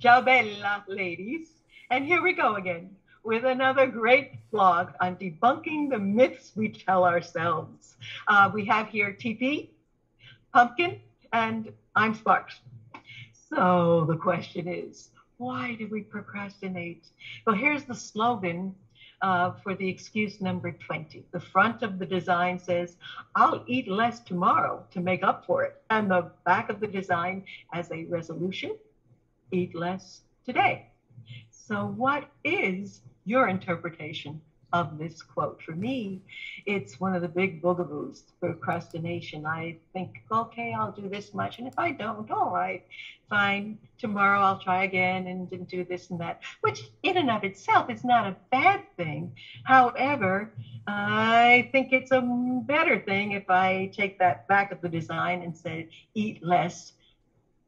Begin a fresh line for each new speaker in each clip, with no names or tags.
Cioabellatre Ladies. And here we go again with another great blog on debunking the myths we tell ourselves. We have here TP, Pumpkin, and I'm Sparks. So the question is, why do we procrastinate? Well, here's the slogan for the excuse number 20. The front of the design says, I'll eat less tomorrow to make up for it. And the back of the design as a resolution, eat less today. So what is your interpretation of this quote? For me, it's one of the big boogaboos, procrastination. I think, okay, I'll do this much. And if I don't, all right, fine. Tomorrow I'll try again and do this and that, which in and of itself is not a bad thing. However, I think it's a better thing if I take that back of the design and say, eat less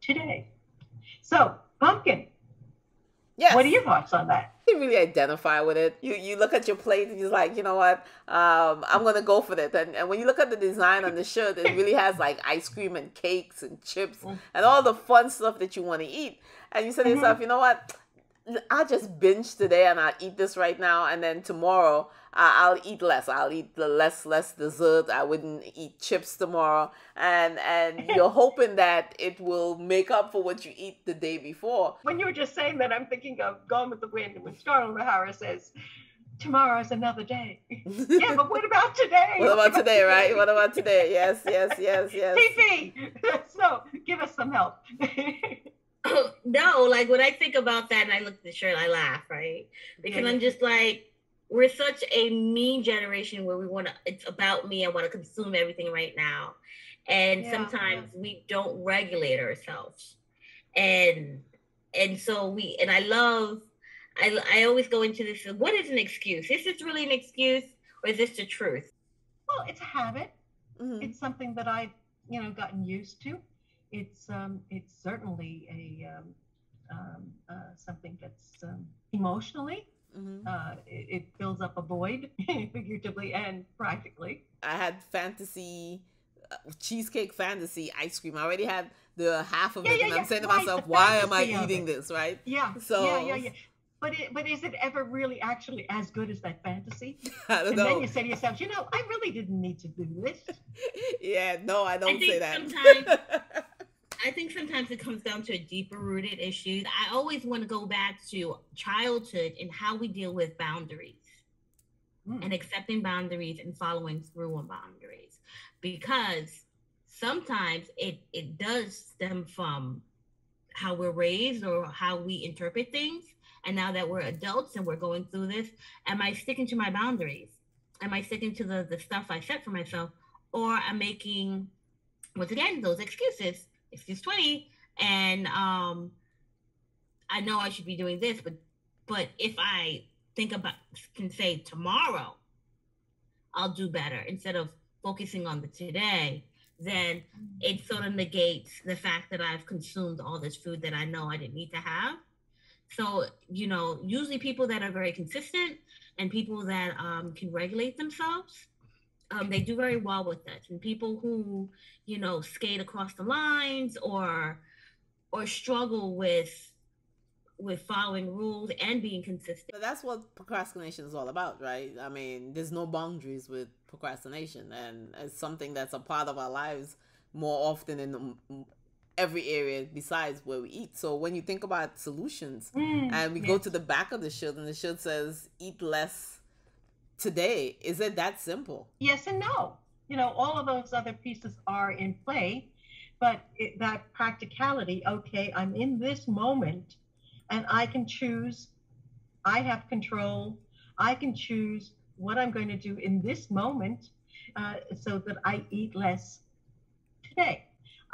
today. So, Pumpkin,
Yes.
what are your thoughts on that?
You really identify with it. You look at your plate and you're like, you know what? I'm gonna go for it. And when you look at the design on the shirt, it really has like ice cream and cakes and chips and all the fun stuff that you want to eat. And you say to yourself, you know what? I'll just binge today and I'll eat this right now, and then tomorrow I'll eat less. I'll eat the less dessert. I wouldn't eat chips tomorrow, and you're hoping that it will make up for what you eat the day before.
When you were just saying that, I'm thinking of Gone with the Wind when Scarlett O'Hara says, tomorrow's another day. Yeah, but what about today?
What about today, right? What about today? Yes.
TP, so give us some help.
No, like when I think about that and I look at the shirt, I laugh, right? Because I'm just like, we're such a mean generation where it's about me. I want to consume everything right now. And sometimes we don't regulate ourselves. And so I always go into this, what is an excuse? Is this really an excuse or is this the truth?
Well, it's a habit. Mm-hmm. It's something that I've, gotten used to. It's certainly something that's emotionally, it fills up a void, figuratively and practically.
I had cheesecake fantasy ice cream. I already had the half of it, and I'm saying to myself, why am I eating this, right?
Yeah. So yeah. But is it ever really actually as good as that fantasy?
I don't know.
And then you say to yourself, I really didn't need to do this.
Yeah, no, I don't say that.
I think sometimes it comes down to a deeper rooted issue. I always want to go back to childhood and how we deal with boundaries and accepting boundaries and following through on boundaries. Because sometimes it does stem from how we're raised or how we interpret things. And now that we're adults and we're going through this, am I sticking to my boundaries? Am I sticking to the stuff I set for myself? Or I'm making, once again, those excuses, excuse 20, and I know I should be doing this, but if I can say tomorrow, I'll do better instead of focusing on the today, then it sort of negates the fact that I've consumed all this food that I know I didn't need to have. So, usually people that are very consistent and people that can regulate themselves, they do very well with it. And people who, skate across the lines or struggle with following rules and being consistent.
But that's what procrastination is all about, right? I mean, there's no boundaries with procrastination, and it's something that's a part of our lives more often in every area besides where we eat. So when you think about solutions and we go to the back of the shirt and the shirt says eat less today, is it that simple?
Yes and no. All of those other pieces are in play, but that practicality, okay, I'm in this moment and I can choose, I have control, I can choose what I'm going to do in this moment so that I eat less today.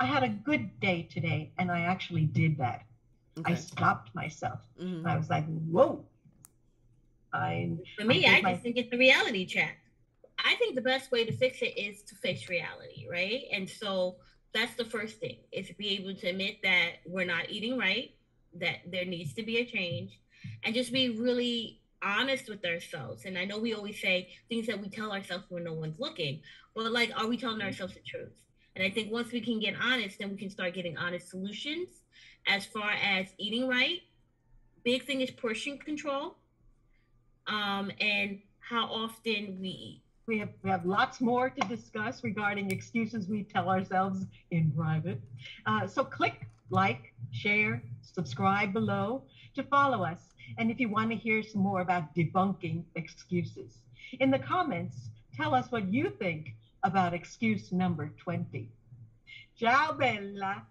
I had a good day today, and I actually did that. Okay. I stopped myself. Mm-hmm. I was like, whoa.
For me, I just think it's a reality check. I think the best way to fix it is to face reality, right? And so that's the first thing, is to be able to admit that we're not eating right, that there needs to be a change, and just be really honest with ourselves. And I know we always say things that we tell ourselves when no one's looking, but are we telling ourselves the truth? And I think once we can get honest, then we can start getting honest solutions as far as eating right. Big thing is portion control, and how often we eat.
We have lots more to discuss regarding excuses we tell ourselves in private. So click like, share, subscribe below to follow us. And if you want to hear some more about debunking excuses, in the comments, tell us what you think about excuse number 20. Ciao, Bella.